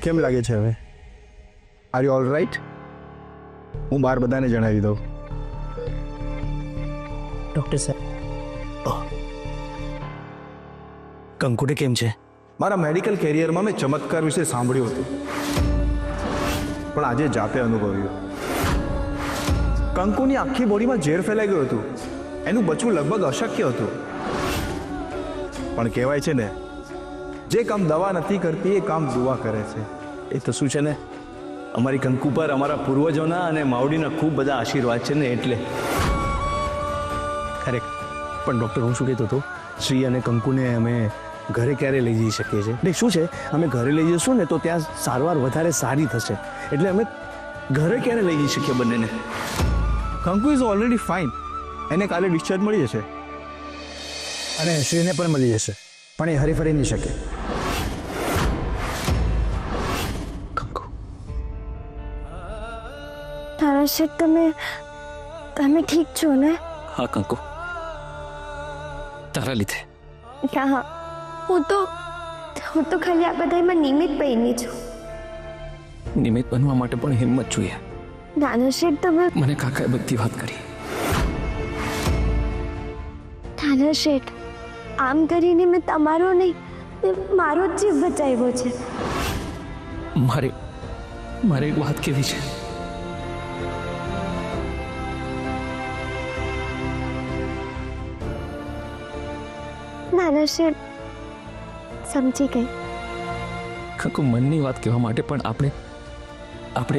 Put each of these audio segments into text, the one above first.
કેમ લાગે છે હવે? Are you all right? હું બહાર બધાને જણાવી દઉં. ડૉક્ટર સાહેબ, કંકુને કેમ છે? મારા મેડિકલ કેરિયરમાં મેં ચમત્કાર વિશે સાંભળ્યું હતું, પણ આજે જાતે અનુભવ્યું. કંકુની આખી બોડીમાં ઝેર ફેલાઈ ગયું હતું. એનું બચવું લગભગ અશક્ય હતું. પણ કહેવાય છે ને, જે કામ દવા નથી કરતી એ કામ દુઆ કરે છે. એ તો શું છે ને, અમારી કંકુ પર અમારા પૂર્વજોના અને માવડીના ખૂબ બધા આશીર્વાદ છે ને, એટલે. ખરેખર. પણ ડૉક્ટર, હું શું કહેતો હતો, શ્રી અને કંકુને અમે ઘરે ક્યારે લઈ જઈ શકીએ છીએ? નહીં, શું છે, અમે ઘરે લઈ જઈશું ને તો ત્યાં સારવાર વધારે સારી થશે, એટલે અમે ઘરે ક્યારે લઈ જઈ શકીએ બંનેને? કંકુ ઇઝ ઓલરેડી ફાઇન. એને કાલે ડિસ્ચાર્જ મળી જશે. અને શ્રીને પણ મળી જશે, પણ એ હરીફરી નહીં શકે. કંકુ, તારા શેઠ, તમે ઠીક છો ને? હા કંકુ, તારા લીધે. હા, હું તો ખાલી આ બધામાં નિમિત્ત બની છું. નિમિત્ત બનવા માટે પણ હિંમત જોઈએ. નાના શેઠ, તમે મને કાકાએ બધી વાત કરી. નાના શેઠ, આમ કરીને મેં તમારો નહીં, મારો જ જીવ બચાવ્યો છે. મારે એક વાત કેવી છે. નાના શેઠ, સમજી ગઈ. કંકુ, મનની વાત કહેવા માટે પણ આપણે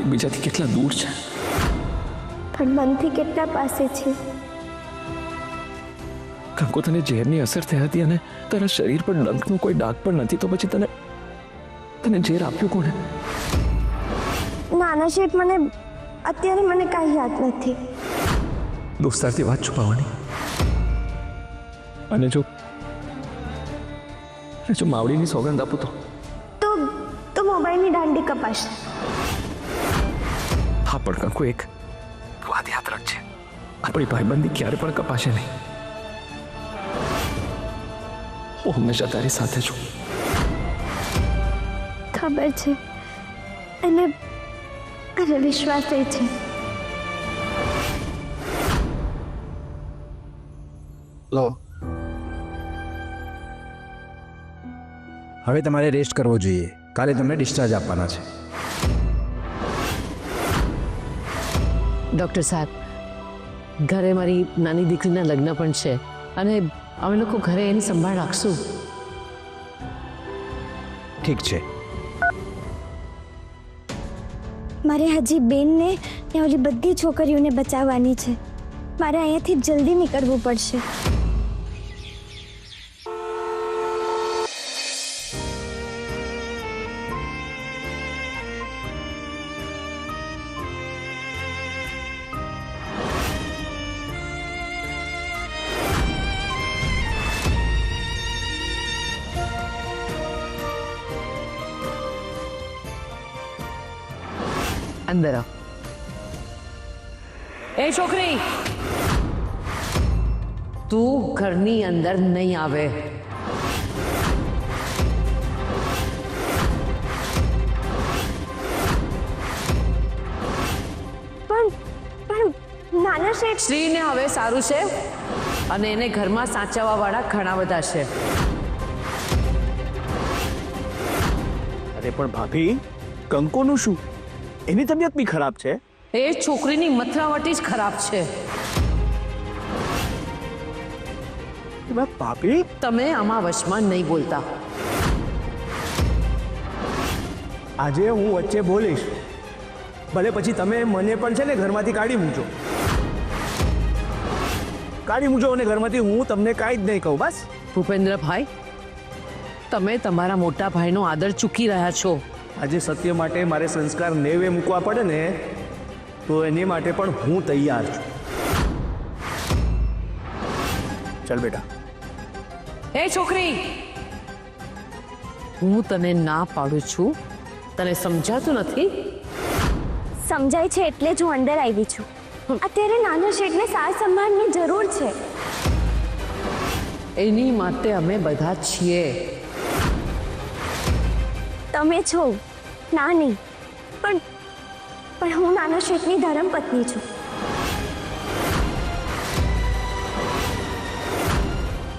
એકબીજાથી કેટલા દૂર છે. પણ મનથી કેટલા પાસે છે. કંકુ, તને ઝેરની અસર થઈ હતી અને તારા શરીર પર ડંખનો કોઈ ડાઘ પણ નથી, તો પછી તને ઝેર આપ્યું કોણે? નાના શેઠ, અત્યારે કાંઈ યાદ નથી. દોસ્તારથી વાત છુપાવવાની. અને જો માવડીની સોગંદ આપું તો મોબાઈલની દાંડી કપાશે. હા, પણ કંકુ, એક વાત યાદ રાખજે, આપણી ભાઈબંધી ક્યારે પણ કપાશે નહીં. હું હંમેશા તારી સાથે છું. ખબર છે, અને વિશ્વાસ એ છે. લો, હવે તમારે રેસ્ટ કરવો જોઈએ. કાલે તમને ડિસ્ચાર્જ આપવાના છે. ડૉક્ટર સાહેબ, ઘરે મારી નાની દીકરીના લગ્ન પણ છે અને અમે લોકો ઘરે એની સંભાળ રાખશું. ઠીક છે. મારે હજી બેનને ને ઓલી બધી છોકરીઓને બચાવવાની છે. મારે અહીંયાથી જલ્દી નીકળવું પડશે. અંદર આવ. એ છોકરી, તું ઘરની અંદર નહીં આવે. પણ નાના શેઠ, શ્રીને હવે સારું છે અને એને ઘરમાં સાચવવા વાળા ઘણા બધા છે. અરે પણ ભાભી, કંકુનું શું? એની તબિયત બી ખરાબ છે. એ છોકરીની મથરાવટી જ ખરાબ છે. ભાભી, તમે આમાં વચમાં નહીં બોલતા. આજે હું વચ્ચે બોલીશ, ભલે પછી તમે મને પણ છે ને ઘરમાંથી કાઢી મૂકજો અને ઘરમાંથી હું તમને કાંઈ જ નહીં કહું. બસ. ભૂપેન્દ્રભાઈ, તમે તમારા મોટા ભાઈનો આદર ચૂકી રહ્યા છો. આજે સત્ય માટે મારે સંસ્કાર નેવે મૂકવા પડે ને, તો એની માટે પણ હું તૈયાર છું. ચાલ બેટા. એ છોકરી, હું તને ના પાડું છું, તને સમજાતું નથી? સમજાય છે એટલે જ હું અંદર આવી છું. અત્યારે નાના શેઠને સાર સંભાળની જરૂર છે. એની માટે અમે બધા છીએ. તમે છો નાની, પણ પણ હું નાના શેઠની ધર્મપત્ની છું.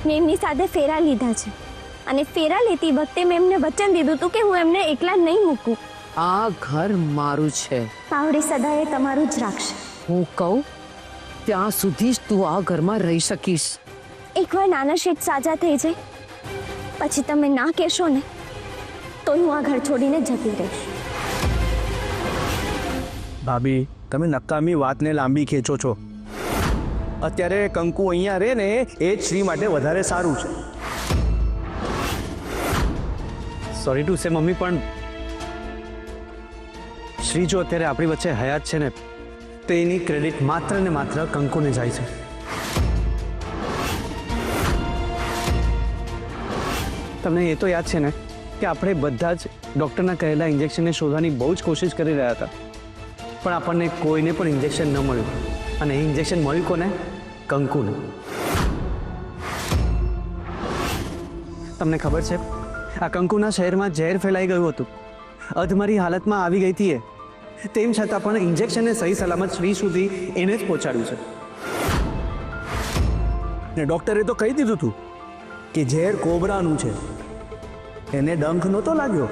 મેં એમની સાથે ફેરા લીધા છે અને ફેરા લેતી વખતે મેં એમને વચન દીધું હતું કે હું એમને એકલા નહીં મૂકું. આ ઘર મારું છે. પાવડી સદાએ તમારું જ રાખશે. હું કહું ત્યાં સુધી જ તું આ ઘરમાં રહી શકીશ. એકવાર નાના શેઠ સાજા થઈ જાય પછી તમે ના કહેશો ને તો હું આ ઘર છોડીને જતી રહીશ. ભાભી, તમે નકામી વાતને લાંબી ખેંચો છો. અત્યારે કંકુ અહીંયા રહે ને એ જ શ્રી માટે વધારે સારું છે. સોરી ટુ સે મમ્મી, પણ શ્રી જો અત્યારે આપણી વચ્ચે હયાત છે ને તો એની ક્રેડિટ માત્ર ને માત્ર કંકુને જાય છે. તમને એ તો યાદ છે ને કે આપણે બધા જ ડૉક્ટરના કહેલા ઇન્જેક્શનને શોધવાની બહુ જ કોશિશ કરી રહ્યા હતા, પણ આપણને કોઈને પણ ઇન્જેક્શન ન મળ્યું. અને એ ઇન્જેક્શન મળ્યું કોને? કંકુને. તમને ખબર છે, આ કંકુના શહેરમાં ઝેર ફેલાઈ ગયું હતું. અધમરી હાલતમાં આવી ગઈ હતી એ. તેમ છતાં પણ ઇન્જેક્શનને સહી સલામત શ્રી સુધી એને જ પહોંચાડ્યું છે. ને ડૉક્ટરે તો કહી દીધું હતું કે ઝેર કોબરાનું છે. એને ડંખ નહોતો લાગ્યો,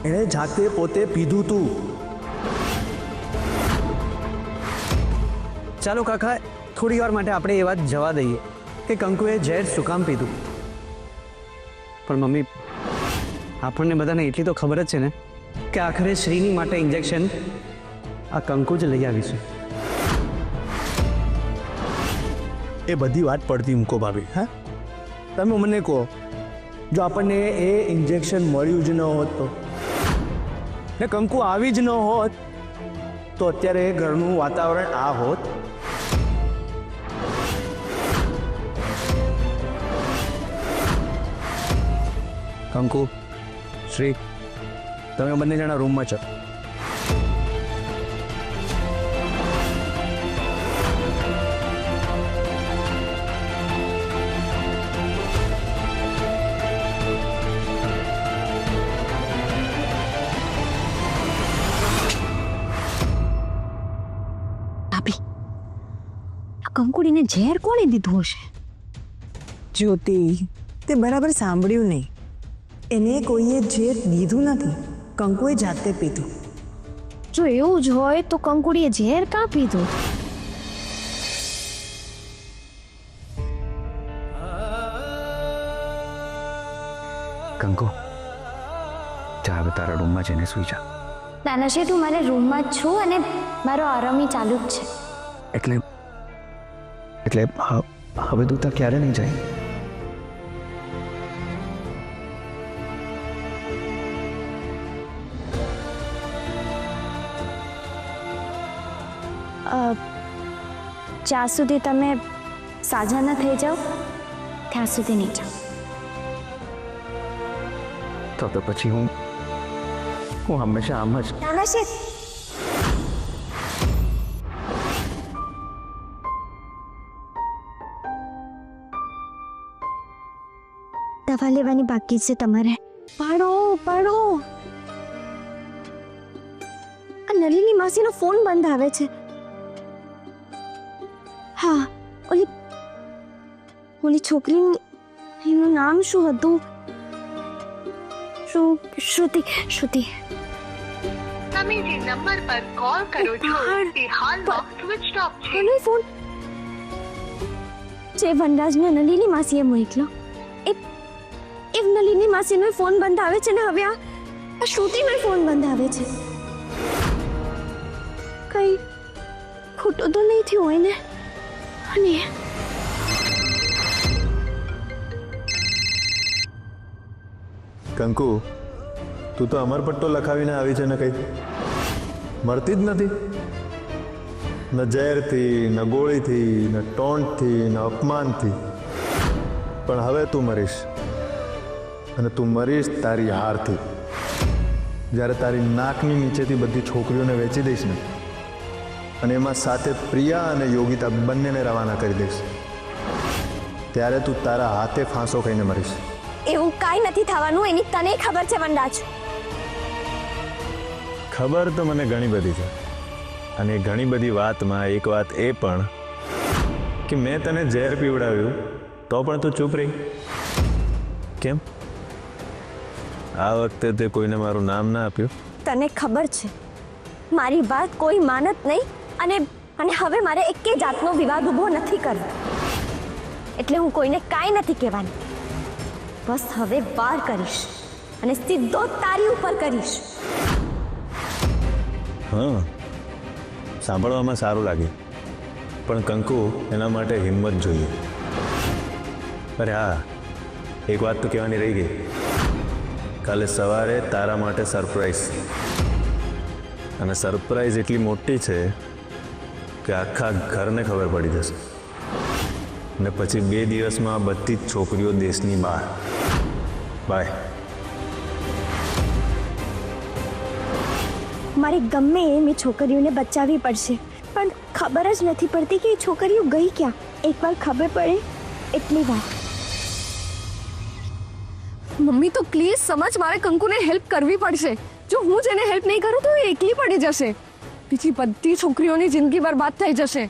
એણે જાતે પોતે પીધું તું. ચાલો કાકા, થોડી વાર માટે આપણે એ વાત જવા દઈએ કે કંકુએ ઝેર શું કામ પીધું. પણ મમ્મી, આપણને બધાને એટલી તો ખબર જ છે ને કે આખરે શ્રીની માટે ઇન્જેક્શન આ કંકુ જ લઈ આવી છે. એ બધી વાત પડતી મૂકો ભાભી. હા, તમે મને કહો, જો આપણને એ ઇન્જેક્શન મળ્યું જ ન હોત તો, ને કંકુ આવી જ ન હોત તો અત્યારે ઘરનું વાતાવરણ આ હોત. કંકુ, શ્રી, તમે બંને જણા રૂમમાં છો. કંકુડીને ઝેર કોણે દીધું હશે? જ્યોતિ, તે બરાબર સાંભળ્યું નહીં. એને કોઈએ ઝેર દીધું નથી, કંકુએ જાતે પીધું. જો એવું જ હોય તો કંકુડીએ ઝેર કાં પીધું? કંકુ, જા હવે તારા રૂમમાં જઈને સૂઈ જા. નાના શેઠ, હું મારા રૂમમાં જ છું અને મારો આરામી ચાલુ જ છે. એટલે હવે તું ત્યાં ક્યારે નહીં જાય? જ્યાં સુધી તમે સાજા ન થઈ જાઓ ત્યાં સુધી નહીં જાઓ. તો પછી હું હંમેશા આમ જ. નાના શેઠ, દવા લેવાની બાકી છે તમારે. પાડો પાડો. આ નલિની માસીનો ફોન બંધ આવે છે. હા, ઓલી છોકરીનું એનું નામ શું હતું? શ્રુતિ. તમે જે નંબર પર કોલ કરો છો તે હાલમાં સ્વિચ ઓફ છે. કોનો ફોન? જે વનરાજને નલિની માસીએ મોકલો એ નલિની માસીનો ફોન બંધ આવે છે ને હવે આ શ્રુતિનો ફોન બંધ આવે છે. કઈ ખોટું તો નહીં થયું હોય ને? અને કંકુ, તું તો અમરપટ્ટો લખાવીને આવી છે ને કઈ મળતી જ નથી. ન ઝેરથી, ન ગોળીથી, ન ટોન્ટથી, ન અપમાનથી. પણ હવે તું મરીશ, અને તું મરીશ તારી હારથી. જ્યારે તારી નાકની નીચેથી બધી છોકરીઓને વેચી દઈશ ને, અને એમાં સાથે પ્રિયા અને યોગિતા બંનેને રવાના કરી દઈશ, ત્યારે તું તારા હાથે ફાંસો ખાઈને મરીશ. એવું કાંઈ નથી થવાનું, એની તને ખબર છે વનરાજ. ખબર તો મને ઘણી બધી છે, અને એ ઘણી બધી વાતમાં એક વાત એ પણ કે મેં તને ઝેર પીવડાવ્યું તો પણ તું ચૂપ રહી. કેમ આ વખતે તે કોઈને મારું નામ ના આપ્યું? તને ખબર છે મારી વાત કોઈ માનત નહીં, અને અને હવે મારે એકે જાતનો વિવાદ ઊભો નથી કરવો, એટલે હું કોઈને કાંઈ નથી કહેવાની. બસ હવે વાર કરીશ અને સીધો તારી ઉપર કરીશ. હા, સાંભળવામાં સારું લાગે, પણ કંકુ એના માટે હિંમત જોઈએ. અરે હા, એક વાત તો કહેવાની રહી ગઈ. કાલે સવારે તારા માટે સરપ્રાઈઝ, અને સરપ્રાઈઝ એટલી મોટી છે કે આખા ઘરને ખબર પડી જશે, અને પછી 2 દિવસમાં બધી જ છોકરીઓ દેશની બહાર. બાય. મારે ગમે એમ એ છોકરીઓને બચાવવી પડશે, પણ ખબર જ નથી પડતી કે એ છોકરીઓ ગઈ ક્યાં. એકવાર ખબર પડે એટલી વાર. મમ્મી તો પ્લીઝ સમજ, મારે કંકુને હેલ્પ કરવી પડશે. જો હું જ એને હેલ્પ નહીં કરું તો એ એકલી પડી જશે, બીજી બધી છોકરીઓની જિંદગી બરબાદ થઈ જશે.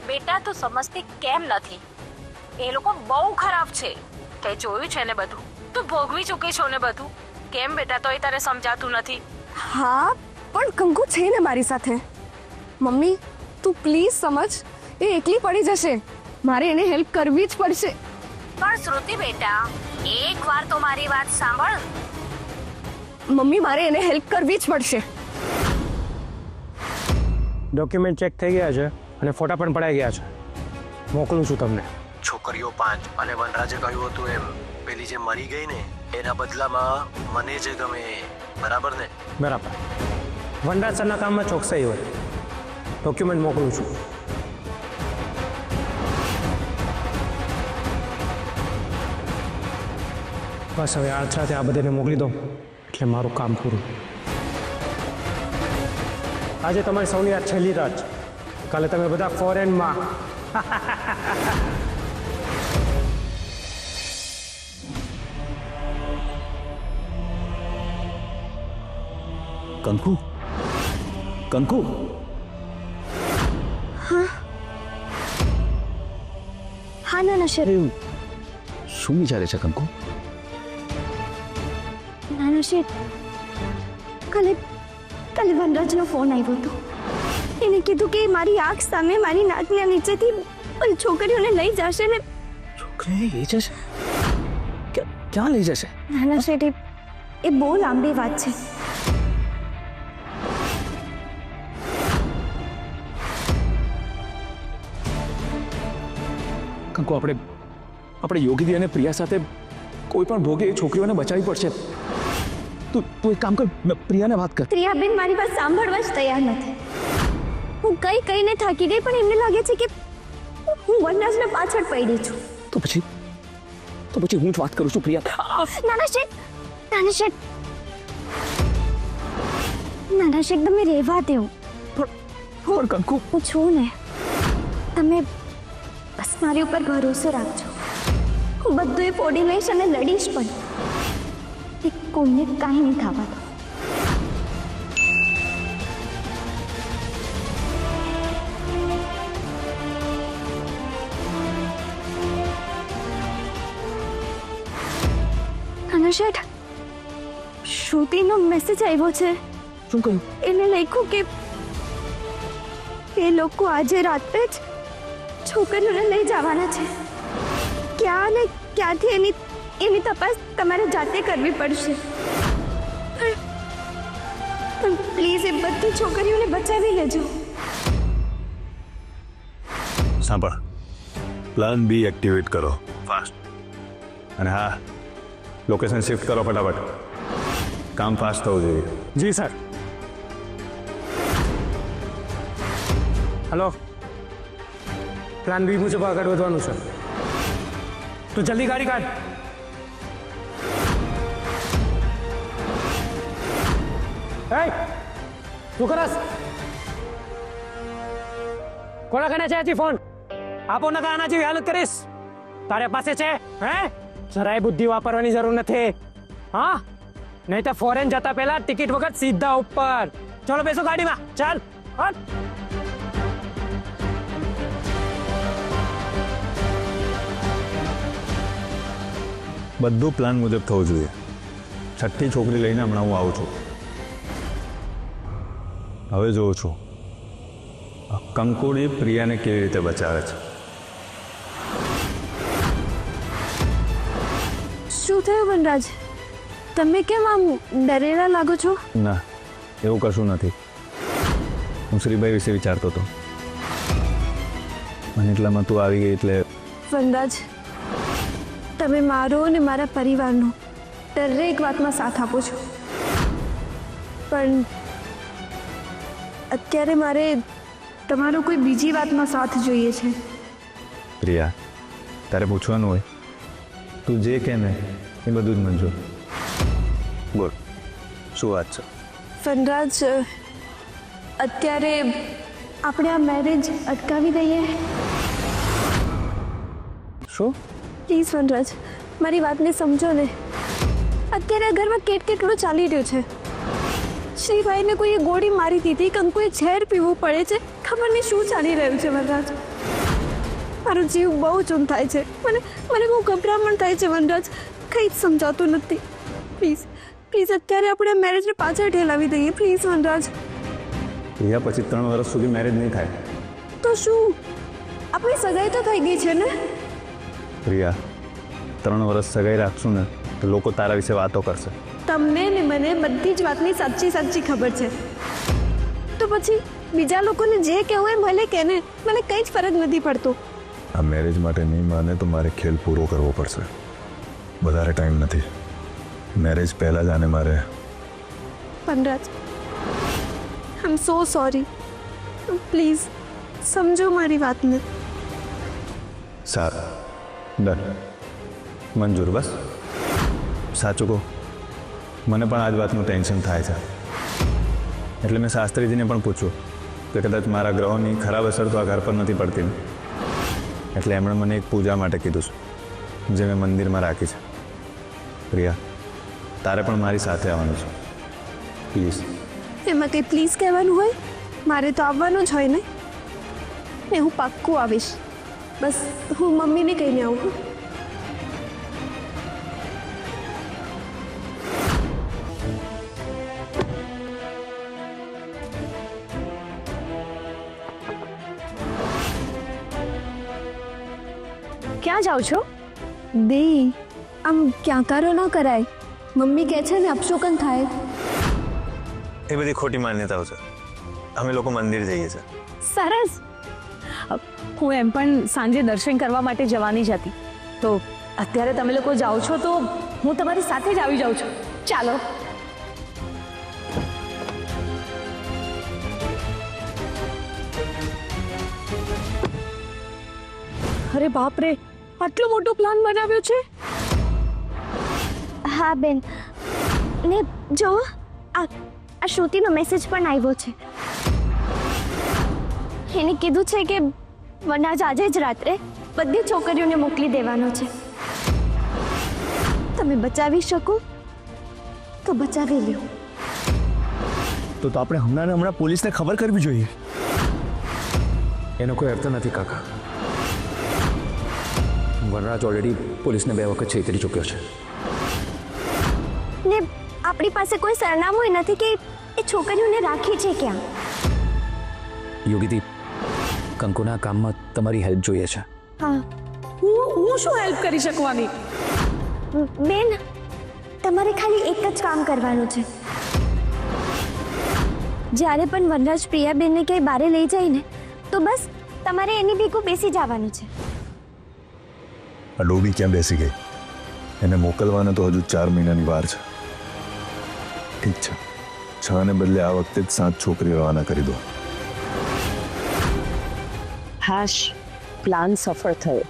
બેટા તું સમજતી કેમ નથી? એ લોકો બહુ ખરાબ છે, તે જોયું છે ને બધું, તું ભોગવી ચૂકી છો ને બધું. કેમ બેટા તોય તારે સમજાતું નથી? હા, પણ કંકુ છે ને મારી સાથે. મમ્મી તું પ્લીઝ સમજ, એ એકલી પડી જશે, મારે એને હેલ્પ કરવી જ પડશે. પણ શ્રુતિ બેટા એકવાર તો મારી વાત સાંભળ. મમ્મી મારે એને હેલ્પ કરવી જ પડશે. ડોક્યુમેન્ટ ચેક થઈ ગયા છે અને ફોટા પણ પડાઈ ગયા છે, મોકલું છું તમને. છોકરીઓ 5 અને વનરાજે કહ્યું હતું એમ પેલી જે મરી ગઈ ને એના બદલામાં મને જે ગમે એ. બરાબર ને? બરાબર. વનરાજ સરના કામમાં ચોકસાઈ હોય. ડોક્યુમેન્ટ મોકલું છું. બસ હવે આછાથી આ બધાને મોકલી દો એટલે મારું કામ પૂરું. આજે તમારી સૌની આ છેલ્લી રાત છે. કાલે તમે બધા ફોરેનમાં. કંકુ, કંકુ, હા નાના શેઠ. શું વિચારે છે કંકુ? નાના શેઠ, કાલે વનરાજનો ફોન આવ્યો હતો. એને કીધું કે મારી આંખ સામે મારી નાકના નીચેથી ઓલી છોકરીઓને લઈ જશે ને. છોકરીને લઈ જશે? ક્યાં લઈ જશે? નાના શેઠ, એ બહુ લાંબી વાત છે. કંકુ, આપણે યોગીદી અને પ્રિયા સાથે કોઈ પણ ભોગે એ છોકરીઓને બચાવવી પડશે. તું એક કામ કર, પ્રિયાને વાત કર. પ્રિયાબેન મારી વાત સાંભળવા જ તૈયાર નથી. હું કઈને થાકી ગઈ, પણ એમને લાગે છે કે હું વનરાજને પાછળ પડી છું. તો પછી હું જ વાત કરું છું પ્રિયા. નાના શેઠ, તમે રહેવા દો. પણ કંકુ, હું છું ને, તમે બસ મારી ઉપર ભરોસો રાખજો. હું બધું એ ફોડી લઈશ અને લડીશ પણ. કોઈને કાંઈ નહીં થવા દો. નાના શેઠ, શ્રુતિનો મેસેજ આવ્યો છે. શું કહ્યું? એને લખ્યું કે એ લોકો આજે રાત્રે જ છોકરીઓને લઈ જવાના છે. ક્યાં ને ક્યાંથી એની તપાસ તમારે જાતે કરવી પડશે. પણ પ્લીઝ એ બધી છોકરીઓને બચાવી લેજો. સાંભળ, પ્લાન બી એક્ટિવેટ કરો ફાસ્ટ. અને હા, લોકેશન શિફ્ટ કરો ફટાફટ. કામ ફાસ્ટ થવું જોઈએ. જી સર. હલો, પ્લાન બી મુજબ આગળ વધવાનું છે. તું જલ્દી ગાડી કાઢ. તું કરસ કોના કને છે હજી ફોન? આપો નકર આના જેવી હાલત કરીશ. તારે પાસે છે? હે, જરાય બુદ્ધિ વાપરવાની જરૂર નથી. હા, નહીં તો ફોરેન જતા પહેલા ટિકિટ વખત સીધા ઉપર. ચલો બેસો ગાડીમાં. ચાલ હટ. બધું પ્લાન મુજબ થવું જોઈએ. છઠ્ઠી છોકરી લઈને હમણાં હું આવું છું. હવે જોઉં છું કંકુડી પ્રિયાને કેવી રીતે બચાવે છે. શું થયું વનરાજ? તમે કેમ આમ ડરેલા લાગો છો? ના, એવું કશું નથી. હું શ્રીભાઈ વિશે વિચારતો હતો અને એટલામાં તું આવી ગઈ એટલે. વનરાજ, તમે મારો અને મારા પરિવારનો દરેક વાતમાં સાથ આપો છો, પણ અત્યારે મારે તમારો કોઈ બીજી વાતમાં સાથ જોઈએ છે. પ્રિયા, તારે પૂછવાનું હોય તું જે કહે ને એ બધું જ મંજૂર. બોલ, શું વાત છે? વનરાજ, અત્યારે આપણે આ મેરેજ અટકાવી દઈએ. શું? પ્લીઝ વનરાજ, મારી વાતને સમજો ને. અત્યારે આ ઘરમાં કેટલું ચાલી રહ્યું છે. શ્રીભાઈને કોઈએ ગોળી મારી દીધી, કંકુએ ઝેર પીવું પડે છે, ખબર નહીં શું ચાલી રહ્યું છે. વનરાજ, મારો જીવ બહુ ચૂમ થાય છે. મને બહુ ગભરામણ થાય છે. વનરાજ, કંઈ જ સમજાતું નથી. પ્લીઝ પ્લીઝ અત્યારે આપણે મેરેજને પાછળ ઠેલાવી દઈએ. પ્લીઝ વનરાજ. પ્રિયા, પછી 3 વર્ષ સુધી મેરેજ નહીં થાય. તો શું, આપણી સગાઈ તો થઈ ગઈ છે ને? પ્રિયા, 3 વર્ષ સગાઈ રાખશું ને તો લોકો તારા વિશે વાતો કરશે. તમને ને મને બધી જ વાતની સાચી ખબર છે. તો પછી બીજા લોકોને જે કહેવું એ ભલે કે ને, મને કંઈ જ ફરક નથી પડતો. આ મેરેજ માટે નહીં માને તો મારે ખેલ પૂરો કરવો પડશે. વધારે ટાઈમ નથી. મેરેજ પહેલાં જ આને મારે. વનરાજ, આઈ એમ સો સોરી. પ્લીઝ સમજો મારી વાતને. સારું, ડન, મંજૂર. બસ સાચું કહું, મને પણ આ જ વાતનું ટેન્શન થાય છે. એટલે મેં શાસ્ત્રીજીને પણ પૂછ્યું કે કદાચ મારા ગ્રહોની ખરાબ અસર તો આ ઘર પર નથી પડતી. એટલે એમણે મને એક પૂજા માટે કીધું છે જે મેં મંદિરમાં રાખી છે. પ્રિયા, તારે પણ મારી સાથે આવવાનું છે. પ્લીઝ. એમાં કંઈ પ્લીઝ કહેવાનું હોય? મારે તો આવવાનું જ હોય ને. એ હું પાક્કું આવીશ. બસ હું મમ્મીને કહીને આવું. ક્યાં જાઓ છો? દે, આમ ક્યાંકારો ન કરાય. મમ્મી કહે છે ને અપશોકન થાય. એ બધી ખોટી માન્યતાઓ છે. અમે લોકો મંદિર જઈએ છીએ. સરસ. હું એમ પણ સાંજે દર્શન કરવા માટે જવાની જ હતી, તો અત્યારે તમે લોકો જાઓ છો તો હું તમારી સાથે જ આવી જાઉં છું. ચાલો. અરે બાપ રે, આટલો મોટો પ્લાન બનાવ્યો છે. હા બેન, ને જો આ શ્રુતિનો મેસેજ પણ આવ્યો છે. એને કીધું છે કે વનરાજ આજે જ રાત્રે બધી છોકરીઓને મોકલી દેવાનો છે. તમે બચાવી શકો તો બચાવી લ્યો. તો આપણે હમણાં પોલીસને ખબર કરવી જોઈએ. એનો કોઈ અર્થ નથી કાકા. વનરાજ ઓલરેડી પોલીસને 2 વખત છેતરી ચૂક્યો છે. ને આપણી પાસે કોઈ સરનામું નથી કે એ છોકરીઓને રાખી છે ક્યાં. યોગીદી, કંકુના કામમાં તમારી હેલ્પ જોઈએ છે. હા, હું શું હેલ્પ કરી શકવાની? બેન, તમારે ખાલી એક જ કામ કરવાનું છે. જ્યારે પણ વનરાજ પ્રિયાબેનને ક્યાંય બારે લઈ જાય ને તો બસ તમારે એની ભેગું બેસી જવાનું છે. આ ડોબી ક્યાં બેસી ગઈ? એને મોકલવાને તો હજુ 4 મહિનાની વાર છે. ઠીક છે, 6 ને બદલે આ વખતે જ 7 છોકરી રવાના કરી દો. હાશ, પ્લાન સફળ થયો.